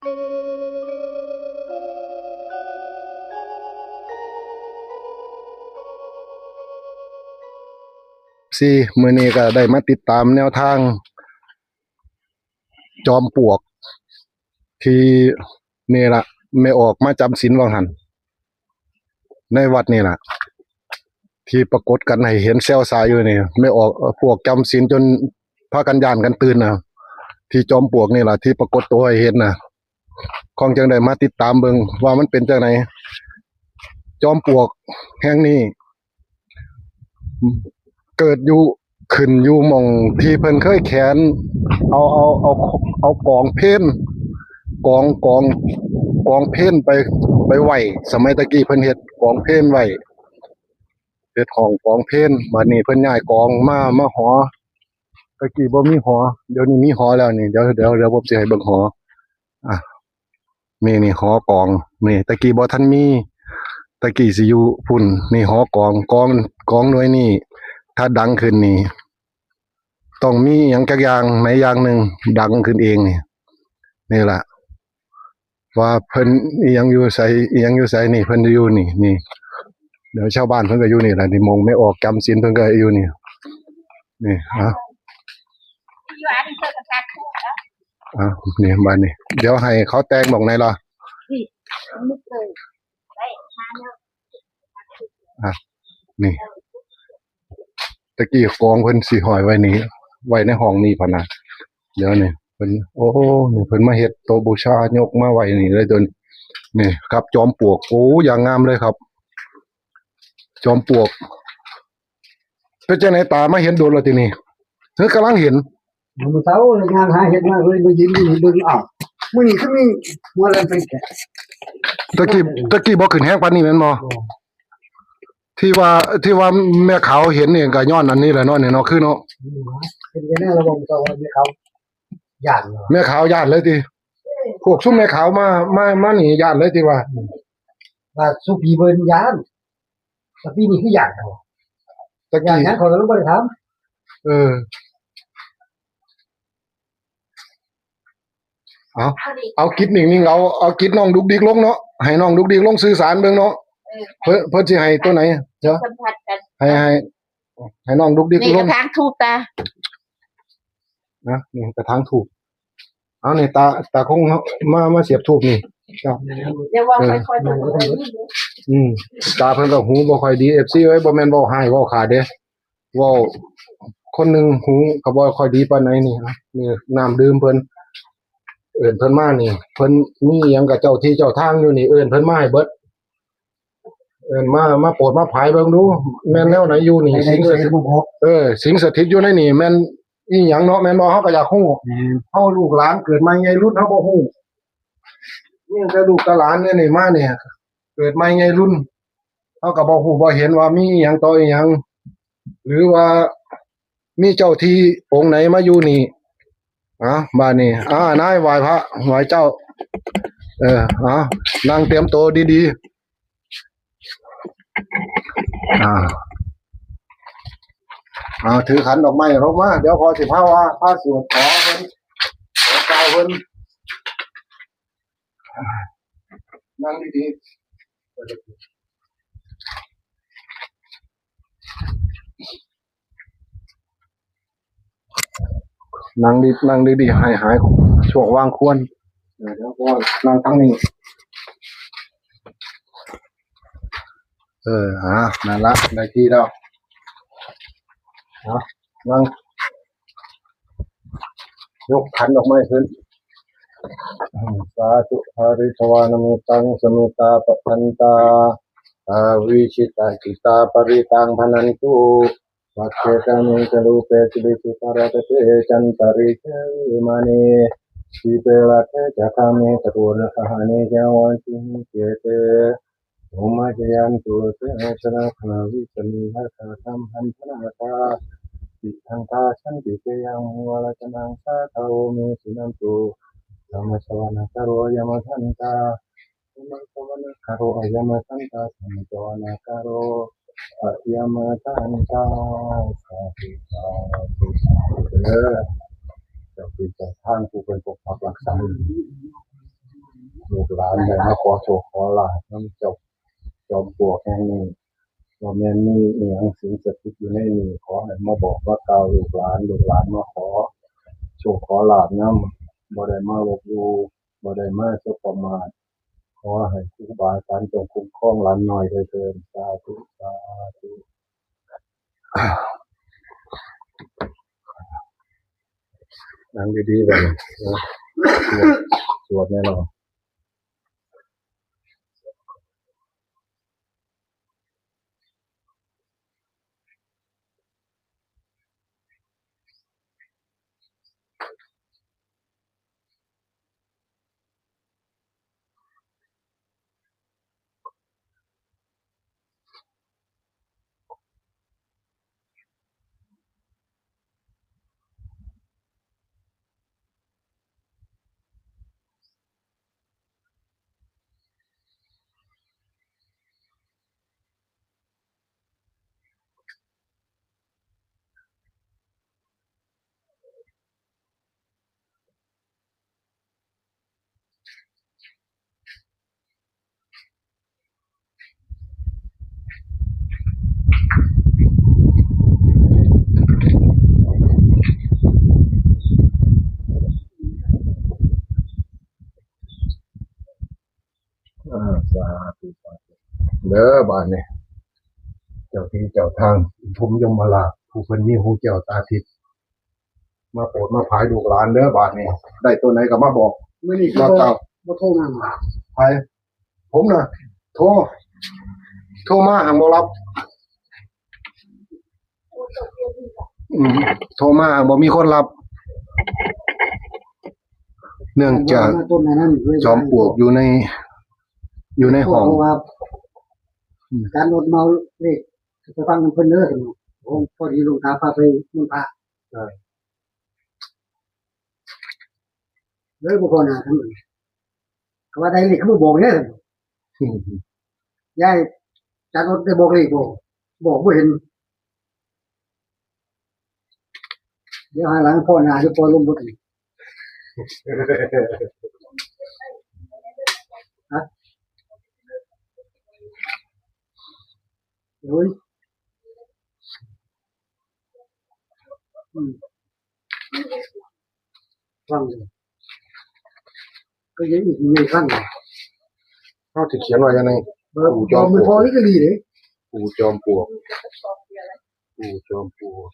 มื้อนี้ก็ได้มาติดตามแนวทางจอมปลวกที่นี่ล่ะไม่ออกมาจำศีลว่าหั่นในวัดนี่ล่ะที่ปรากฏกันให้เห็นแซวสายอยู่นี่ไม่ออกพวกจำศีลจนพากันย้านกันตื่นน่ะที่จอมปลวกนี่ล่ะที่ปรากฏตัวให้เห็นน่ะของจังได้มาติดตามเบิ่งว่ามันเป็นจังไดจอมปลวกแห่งนี้เกิดอยู่ขึ้นอยู่หม้องที่เพิ่นเคยแขวนเอากองเพลกองเพลไปไว้สมัยตะกี้เพิ่นเฮ็ดกองเพลไว้เฮ็ดของกองเพลบัดนี้เพิ่นย้ายกองมาหอตะกี้บ่มีหอเดี๋ยวนี้มีหอแล้วนี่เดี๋ยวผมสิให้เบิ่งหออ่ะนี่หอกองนี่ตะกี้บ่ทันมีตะกี้สิอยู่พุ่นนี่หอกองหน่วยนี่ถ้าดังขึ้นนี่ต้องมีหยังจักอย่างไหนอย่างหนึ่งดังขึ้นเองนี่ล่ะว่าเพิ่นอีหยังอยู่ไสนี่เพิ่นอยู่นี่เดี๋ยวชาวบ้านเพิ่นก็อยู่นี่ล่ะนี่มงไม่ออกจำศีลเพิ่นก็อยู่นี่นี่บ้านนี่เดี๋ยวให้เขาแต่งหม่องไหนล่ะนี่ตะกี้กองเพิ่นสิห้อยไว้นี่ไว้ในห้องนี้พะนะเดี๋ยวนี่เพิ่นโอ้นี่เพิ่นมาเฮ็ดโต๊ะบูชายกมาไว้นี่เลยจนนี่ครับจอมปลวกโอ้อย่างงามเลยครับจอมปลวกเป็นจังได๋ตามาเห็นโดนแล้วทีนี้เธอกำลังเห็นมื้อเช้างานหาเฮ็ดมาเลยมายืนอยู่เบิ่งอ้าวมื้อนี้คือมีมื้อละเป็นแก่ตะกี้บ่ขึ้นแฮงปานนี้แม่นบ่ที่ว่าแม่ขาวเห็นนี่ก็ย้อนอันนี้แหละเนาะนี่เนาะคือเนาะเป็นจังได๋ระบบก็ว่ามีเขาย่านแม่ขาวย้านเลยติพวกซุมแม่ขาวมานี่ย้านเลยติว่าสุปีเพิ่นย่านแต่ปีนี้คือย่านเนาะตะกี้เขาเลยบ่ได้ถามเอากิจนิ่งๆเอากิจน้องดุกดิกลงเนาะให้น้องดุกดิกลงสื่อสารเบิ่งเนาะเพิ่นสิให้ตัวไหนเจ้าให้น้องดุกดิกลงนี่กระถางทูบตานะนี่กระถางทูบเอานี่ตาคงมาเสียบทูบนี่เดี๋ยวว่าค่อยๆตาเพิ่นก็หูบ่ค่อยดี FC เอ้ยบ่แม่นเว้าให้เว้าขาดเด้เว้าคนนึงหูก็บ่ค่อยดีปานใดนี่น้ำดื่มเพิ่นเอิ้นเพิ่นมานี่เพิ่นมีหยังกับเจ้าที่เจ้าทางอยู่นี่เอิ้นเพิ่นมาให้เบิดเอิ้นมาโปรดมาผายเบิ่งดูแม่นแนวไหนอยู่นี่สิงสถิตสิงสถิตอยู่ในนี่แม่นอีหยังเนาะแม่นบ่เฮาก็อยากฮู้เฮาลูกหลานเกิดมาใหญ่รุ่นเฮาบ่ฮู้นี่แต่ลูกแต่หลานนี่มาเนี่ยเกิดมาใหญ่รุ่นเฮาก็บ่ฮู้บ่เห็นว่ามีอีหยังต่ออีหยังหรือว่ามีเจ้าที่องค์ไหนมาอยู่นี่บ้านนี้นายไหว้พระไหว้เจ้านั่งเตรียมตัวดีๆถือขันดอกไม้ลงมาเดี๋ยวพอสิพาสวดขอเพิ่นขอเจ้าเพิ่นนั่งดีๆนั่งดีๆหายช่วงว่างควรเดี๋ยวก็นั่งทั้งนี้นั่นละได้ที่แล้วนั่งยกขันออกมาขึ้นสาธุหาริสวานมิตังสมิตาปะพันตาวิชิตาจิตาปริตังพนันตุวัคเชตามิจรูปเปจิบิสิตาระเตจันตริเชมานีสีเปรัตจักามิตตุระสหานิจาวันติเกเตโอมาจยันตุเตชนะขณาวิสมิหะธรรมหันธนาตาติทังตาสันติเกยังวรจนังสาธาโอมิสินันตุธรรมสวนาคารโรยมทันตาธรรมสวนาคารโรยมทันตาธรรมสวนาคารโรยมทันตาสาธุสาธุเจ้าที่เจ้าทางผู้เป็นปกปักรักษา กหลานได้มาขอโชคขอลาภนำเจ้าจอมปลวกแห่งนี้ว่าแม่นมีอิหยังสิ่งศักดิ์สิทธิ์อยู่ในนี้ขอให้มาบอกว่ากล่าวลูกหลานมาขอโชคขอลาภนำบ่ได้มาลบหลู่บ่ได้มาสบประมาทขอให้ครูบาอาจารย์จงคุ้มครองหลานน้อยด้วยเถิดสาธุสาธุนั่งดีๆไปสวดแน่นอน สาธุสาธุเด้อบ้านนี่เจ้าที่เจ้าทางผมยมราชผู้เพิ่นมีหูแก้วตาทิพย์มาโปรดมาพายลูกหลานเด้อบ้านนี่ได้ตัวไหนก็มาบอก มื้อนี้ มา ก็ กล่าว บ่โทรมา ไปผมน่ะโทรมาหางบ่รับโทรมาหางบ่มีคนรับ เนื่องจาก ต้นนั้น จอมปลวกอยู่ในห้อง ว่าการรถเมาเลขไปฟังเพิ่นเด้อผมพอดีลงตาพาไปมุ่งพระเลยบ่พอหน้าทั้งนั้นก็ว่าได้เลขเขาบ่บอกเด้อยายจารถได้บอกเลขบอกบ่เห็นเดี๋ยวหาหลังพ่อหน้าจะปล่อยลมบ่ถึงฮะโอ้ยฟังเลยก็ยังอีกมีขั้น เขาสิเขียนไว้ยังไง จอมมันพอนี่ก็ดีเลย ปู่จอมปลวกปู่จอมปลวก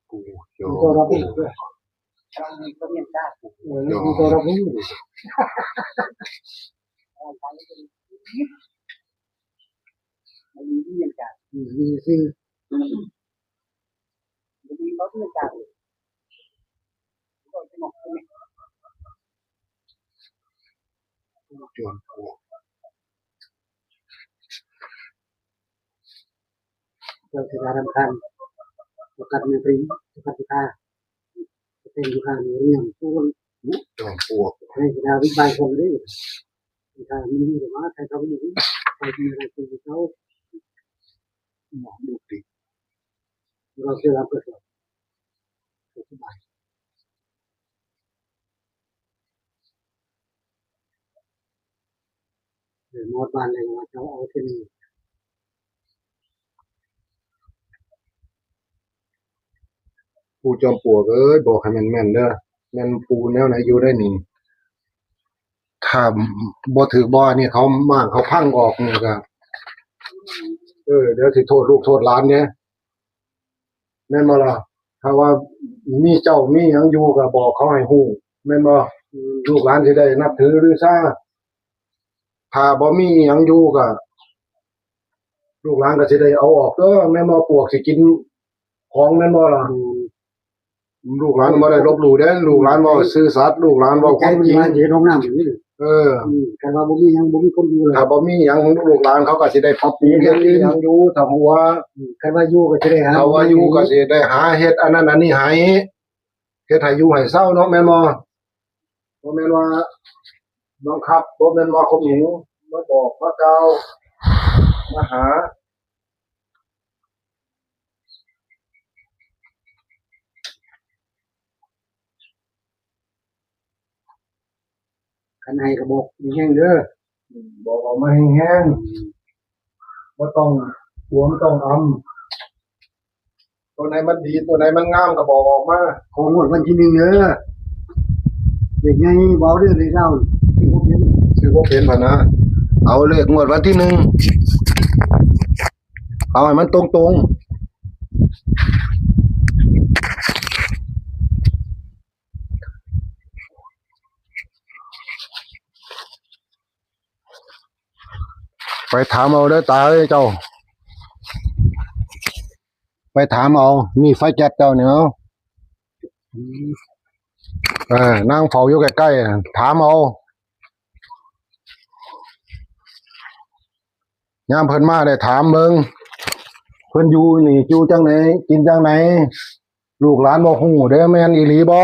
ปู่จอม ตัวเรา ปล เอง วก ด้วยก็มีได้ตัวเราเองมีคือจอมปลวก เราจะรำคาญประกันในปรีประกันตาเป็นอยู่ข้างนี้เนี่ยผู้คน จอมปลวก ให้ดาวิบายคนได้ถ้ามีหรือว่าใครเขาอยู่ใครมีอะไรคุยกับเขา หมอดูดิ เราจะรับประสบสบายหรือมอดบ้านอะไรว่าเขาเอาที่นี่ ปู่จอมปลวกเอ้ยบอกให้แม่นๆเด้อแม่นปู่แนวไหนอยู่ได้นี่ถ้าบ่ถือบ่นี่เขามากเขาพังออกนี่ก็เดี๋ยวสิโทษลูกโทษหลานเนี่ยแม่นบ่ล่ะถ้าว่ามีเจ้ามีหยังอยู่ก็บอกเขาให้ฮู้แม่นบ่ลูกหลานสิได้นับถือหรือซ่าถ้าบ่มีหยังอยู่ก็ลูกหลานก็สิได้เอาออกเด้อแม่นบ่ปลวกสิกินของแม่นบ่ล่ะลูกหลานบ่ได้ลบหลู่เด้อลูกหลานบ่ซื่อสัตย์ลูกหลานบ่ค ใจ วาม มัน จริง มาเห็นห้องน้ำอย่างนี้เลย แต่ว่าบ่มียังบ่มีคนดูเลย ถ้าบ่มีหยังลูกหลานเขาก็สิได้ปรับปรุงเฮ็ดอีหยังอยู่ถ้าหัว ใครว่าอยู่ก็จะได้หา เขาว่าอยู่ก็สิได้หาเฮ็ดอันนั้นอันนี้ให้เฮ็ดให้อยู่ให้เศร้าเนาะแม่นบ่บ่แม่นว่าบังคับบ่แม่นว่าข่มเหงมาบอกมากล่าวมาหา คันให้กระบอกมีแห้งเด้อ บอกออกมาแห้งๆบ่ต้องหวมต้องอำตัวไหนมันดีตัวไหนมันงามก็บอกออกมา ของหมดวันที่หนึ่งเด้อเด็กไงเบาเด้อเลยเล่าที่ผมเห็น ชื่อบ่เป็นพะนะเอาเลขงวดวันที่หนึ่งเอาให้มันตรงๆไปถามเอาเด้อตาเอ้ยเจ้า ไปถามเอามีไฟแก๊สเจ้าเนี่ยเอานั่งเฝ้าอยู่ใกล้ๆน่ะถามเอายามเพิ่นมาได้ถามเบิ่งเพิ่นอยู่นี่อยู่จังไหนกินจังไหนลูกหลานบ่ฮู้เด้อแม่นอีหลีบ่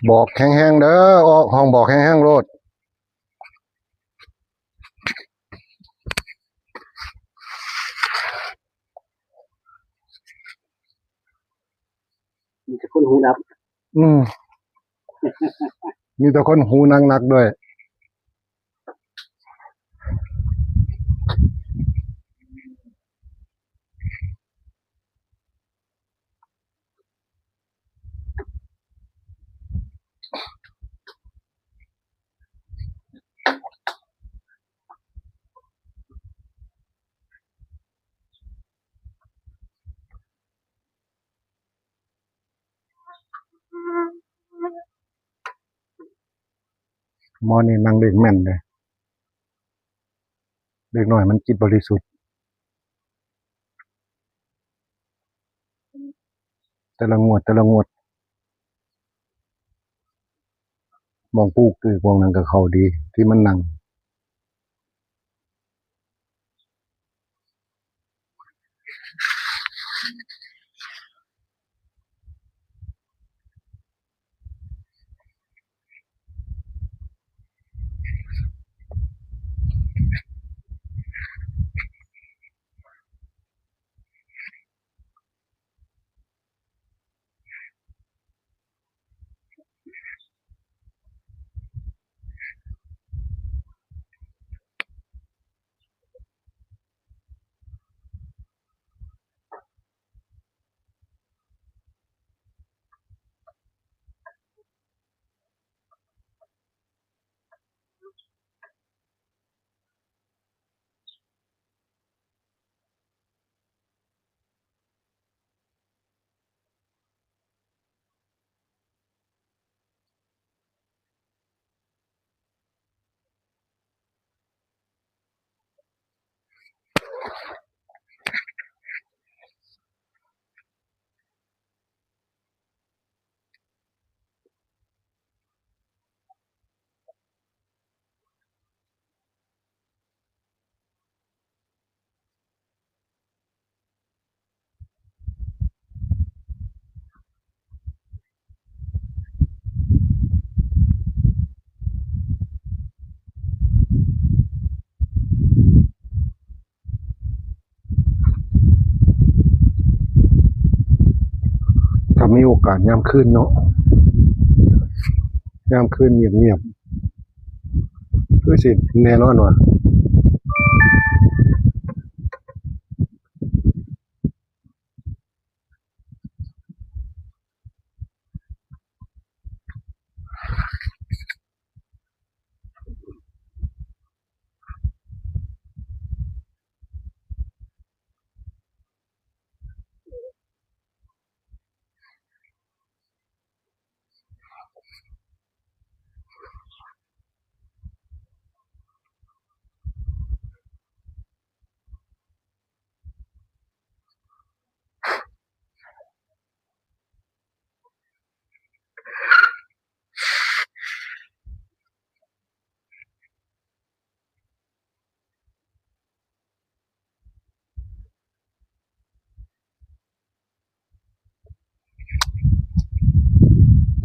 บอกแห้งๆเด้อออกห้องบอกแห้งๆโลด มีแต่คนหูดับ อืมมีแต่คนหูหนักๆด้วยหมอนี่นั่งเด็กแม่นเลยเด็กน้อยมันจิตบริสุทธิ์แต่ละงวดมองปูกคือพวกนั้นก็เข้าดีที่มันนั่ง ากาศยามคืนเนาะยามคืนเงียบๆคือสิแน่นอนว่ะ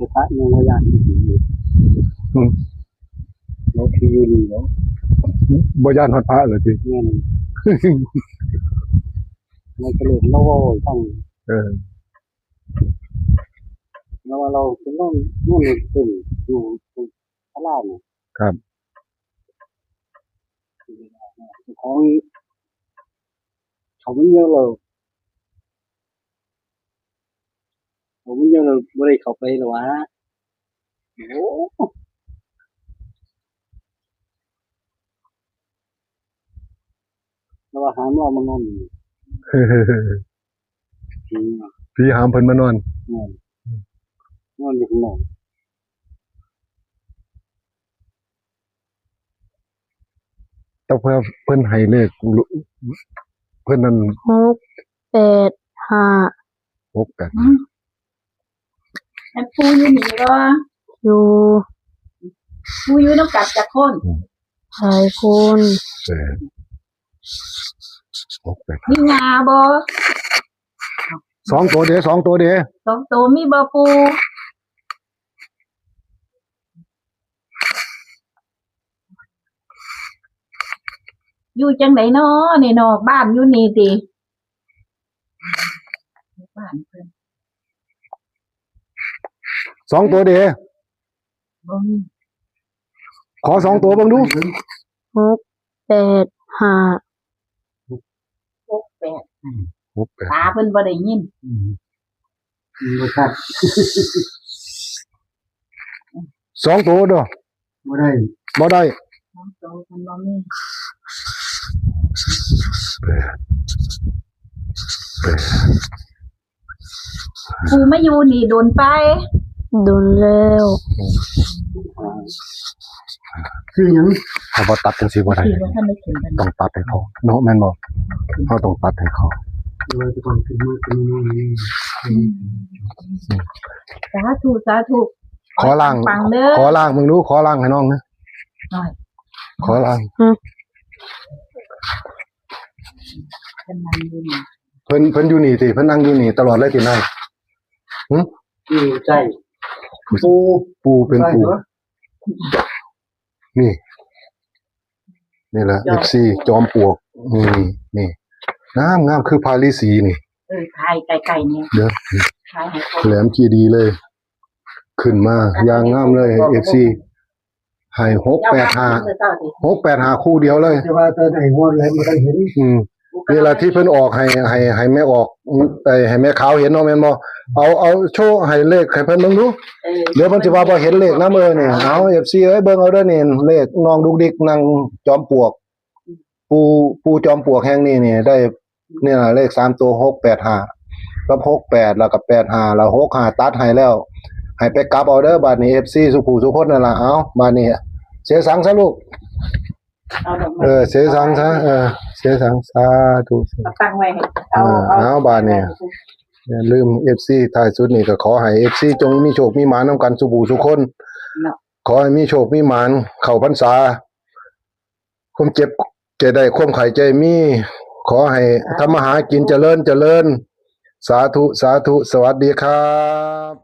จะพระยังว่าอย่างนี้อยู่ อืม เราที่อยู่นี่เนาะ บ่ย่านฮอดพระเหรอจิ แม่นมันก็เลยเราต้อง เออ เราจะต้องนู่นนี่เป็นอยู่พระราชเนี่ย ครับ ของเขาไม่เยอะเลยเขาไม่เยอะเลยไม่ได้เข้าไปหรอวะโอ้เราหามเรามานอนอยู่จริง พี่หามเพิ่นมานอน นอนอยู่ข้างนอก แต่เพิ่นให้เลขเพิ่นนั่น 685 68 อันปูอยู่นี่บ่ อยู่ ปูอยู่น้ำกัดจากคน หลายคน 68 มีงาบ่ 2ตัวเด้2ตัวเด้ สองตัวมีบ่ปูอยู่จังไดน้อนี่นอบ้านอยู่นี่ติบ้านเพิ่น 2ตัวเด้ บ่มี ขอ2ตัวเบิ่งดู 685 68ตาเพิ่นบ่ได้ยิน ไม่ชัด 2ตัวเด้อ ไม่ได้ บ่ได้ สองตัวเพิ่นบ่มีปูมาอยู่นี่โดนไป โดนแล้ว คือยัง เขาบ่ตัดจังซี่บ่ได้ ที่ว่าท่านได้ขึ้นกัน ต้องตัดให้เขาเนาะแม่นบ่เขาต้องตัดให้เขา เราจะต้องขึ้นมาขึ้นนี่ สาธุสาธุ ขอล่าง ฟังเด้อ ขอล่างมึงดูขอล่างให้น้องนะ หน่อย ขอล่าง เป็นนั่งอยู่นี่ เพิ่นอยู่นี่สิเพิ่นนั่งอยู่นี่ตลอดเลยตินาย อยู่ใจ ปูเป็นปูนี่นี่แหละ FC จอมปลวกนี่งามคือพาริสีนี่ ถ่ายไกลๆเนี่ย เด้อ ถ่ายให้เขา แหลมจีดีเลย ขึ้นมาอย่างงามเลย FC ให้685คู่เดียวเลย แต่ว่าตอนไหนงวดแล้วไม่ได้เห็น นี่ล่ะที่เพิ่นออกให้แม่ออกให้แม่ขาวเห็นเนาะแม่นบ่เอาโชว์ให้เลขให้เพิ่นเบิ่งดูเดี๋ยวเพิ่นสิว่าบ่เห็นเลขนำนี่เอา FC เอ้ยเบิ่งเอาเด้อนี่เลขน้องดุกดิกนั่งจอมปลวก ปูจอมปลวกแห่งนี้นี่ได้นี่ล่ะเลข3ตัว685กับ68แล้วก็85แล้ว65ตัดให้แล้วให้ไปกลับเอาเด้อบัดนี้ FC สุผู้สุคนนั่นล่ะเอาบัดนี้เสียสังซะลูก เอาดอกไม้ เสียสังซะเสียสังสาธุ เอาตั้งไว้ให้ เอาบาดเนี่ย อย่าลืม FC ท้ายสุดนี่ก็ขอให้ FC จงมีโชคมีหมานนำกันสุบูทุกคน ขอให้มีโชคมีหมานเข้าพรรษาความเจ็บจะได้ความไข้ใจมี ขอให้ทำมาหากินเจริญ สาธุ สวัสดีครับ